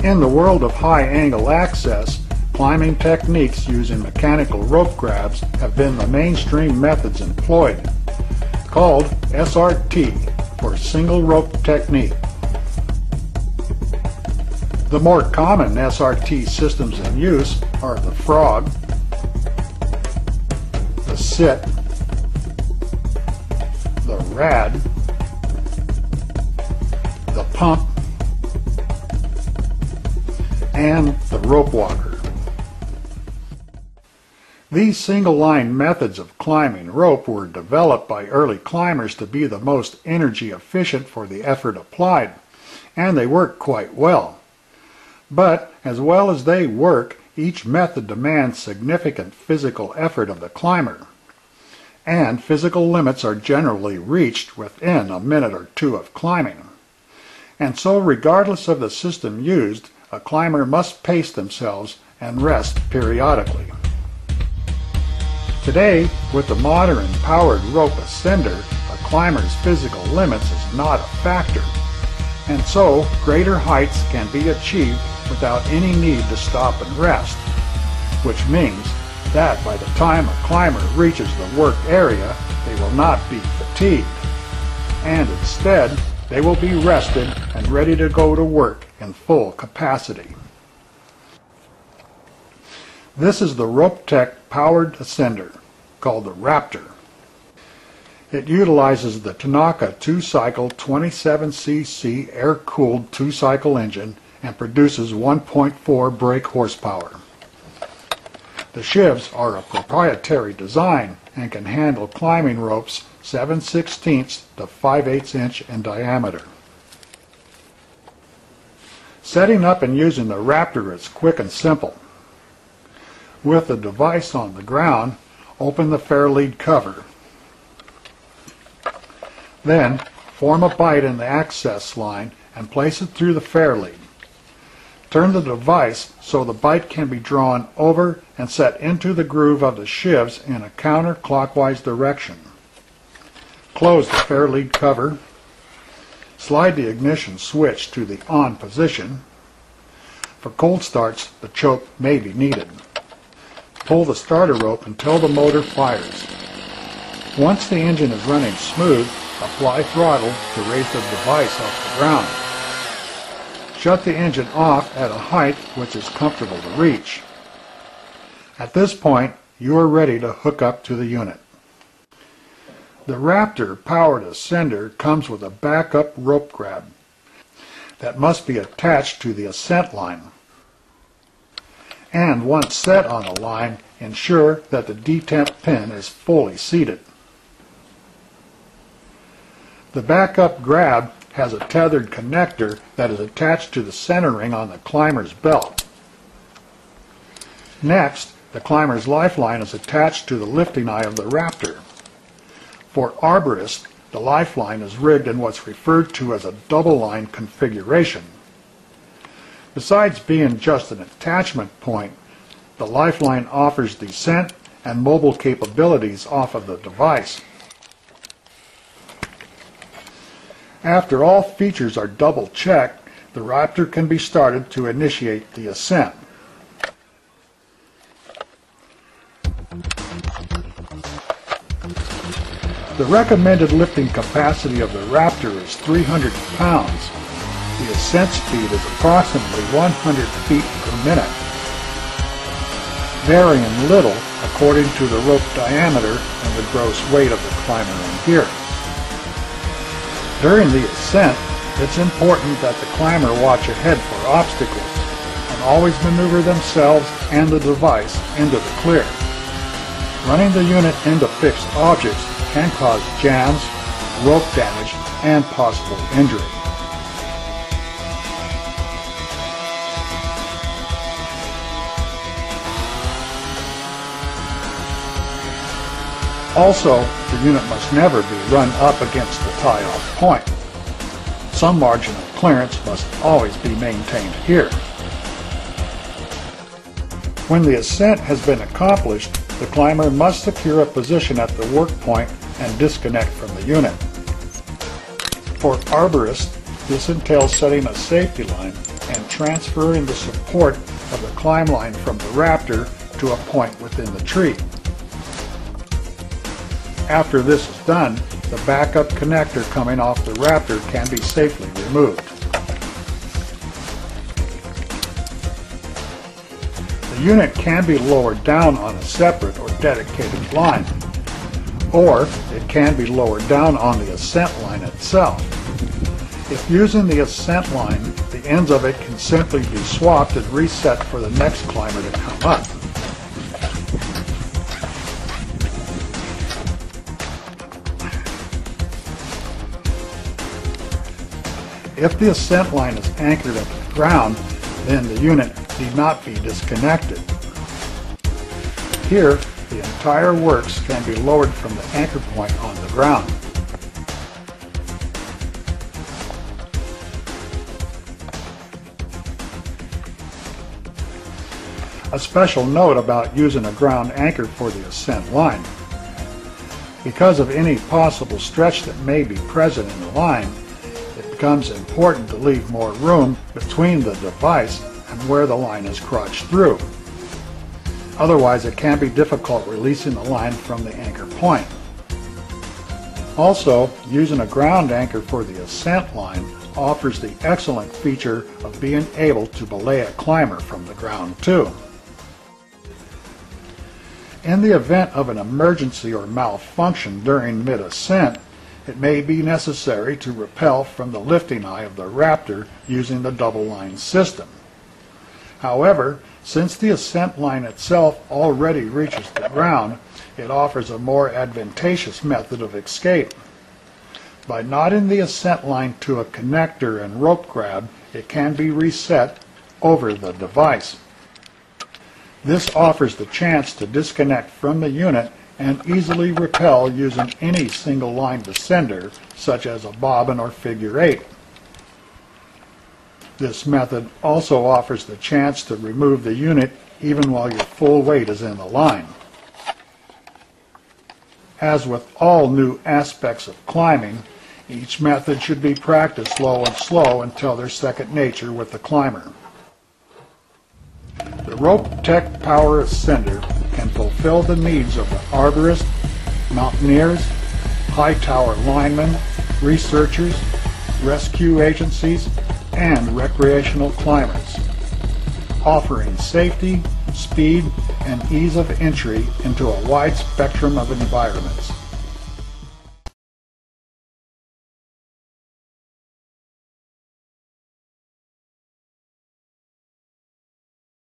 In the world of high-angle access, climbing techniques using mechanical rope grabs have been the mainstream methods employed, called SRT for single rope technique. The more common SRT systems in use are the frog, the sit, the rad, the pump, and the rope walker. These single-line methods of climbing rope were developed by early climbers to be the most energy efficient for the effort applied, and they work quite well. But as well as they work, each method demands significant physical effort of the climber, and physical limits are generally reached within a minute or two of climbing. And so, regardless of the system used, a climber must pace themselves and rest periodically. Today, with the modern powered rope ascender, a climber's physical limits is not a factor, and so greater heights can be achieved without any need to stop and rest, which means that by the time a climber reaches the work area, they will not be fatigued, and instead they will be rested and ready to go to work in full capacity. This is the RopeTek powered ascender, called the Raptor. It utilizes the Tanaka 2-cycle 27cc air-cooled 2-cycle engine and produces 1.4 brake horsepower. The sheaves are a proprietary design and can handle climbing ropes 7/16 to 5/8 inch in diameter. Setting up and using the Raptor is quick and simple. With the device on the ground, open the fair lead cover. Then form a bight in the access line and place it through the fair lead. Turn the device so the bight can be drawn over and set into the groove of the sheaves in a counterclockwise direction. Close the fair lead cover. Slide the ignition switch to the on position. For cold starts, the choke may be needed. Pull the starter rope until the motor fires. Once the engine is running smooth, apply throttle to raise the device off the ground. Shut the engine off at a height which is comfortable to reach. At this point, you are ready to hook up to the unit. The Raptor powered ascender comes with a backup rope grab that must be attached to the ascent line. And once set on the line, ensure that the detemp pin is fully seated. The backup grab has a tethered connector that is attached to the center ring on the climber's belt. Next, the climber's lifeline is attached to the lifting eye of the Raptor. For arborists, the lifeline is rigged in what's referred to as a double line configuration. Besides being just an attachment point, the lifeline offers descent and mobile capabilities off of the device. After all features are double-checked, the Raptor can be started to initiate the ascent. The recommended lifting capacity of the Raptor is 300 pounds. The ascent speed is approximately 100 feet per minute, varying little according to the rope diameter and the gross weight of the climber and gear. During the ascent, it's important that the climber watch ahead for obstacles and always maneuver themselves and the device into the clear. Running the unit into fixed objects can cause jams, rope damage, and possible injury. Also, the unit must never be run up against the tie-off point. Some margin of clearance must always be maintained here. When the ascent has been accomplished, the climber must secure a position at the work point and disconnect from the unit. For arborists, this entails setting a safety line and transferring the support of the climb line from the Raptor to a point within the tree. After this is done, the backup connector coming off the Raptor can be safely removed. The unit can be lowered down on a separate or dedicated line, or it can be lowered down on the ascent line itself. If using the ascent line, the ends of it can simply be swapped and reset for the next climber to come up. If the ascent line is anchored at the ground, then the unit need not be disconnected. Here, the entire works can be lowered from the anchor point on the ground. A special note about using a ground anchor for the ascent line. Because of any possible stretch that may be present in the line, it becomes important to leave more room between the device and where the line is crotched through. Otherwise, it can be difficult releasing the line from the anchor point. Also, using a ground anchor for the ascent line offers the excellent feature of being able to belay a climber from the ground too. In the event of an emergency or malfunction during mid-ascent, it may be necessary to rappel from the lifting eye of the Raptor using the double line system. However, since the ascent line itself already reaches the ground, it offers a more advantageous method of escape. By knotting the ascent line to a connector and rope grab, it can be reset over the device. This offers the chance to disconnect from the unit and easily rappel using any single line descender, such as a bobbin or figure 8. This method also offers the chance to remove the unit even while your full weight is in the line. As with all new aspects of climbing, each method should be practiced low and slow until they're second nature with the climber. The RopeTek Power Ascender can fulfill the needs of the arborist, mountaineers, high tower linemen, researchers, rescue agencies, and recreational climbers, offering safety, speed, and ease of entry into a wide spectrum of environments.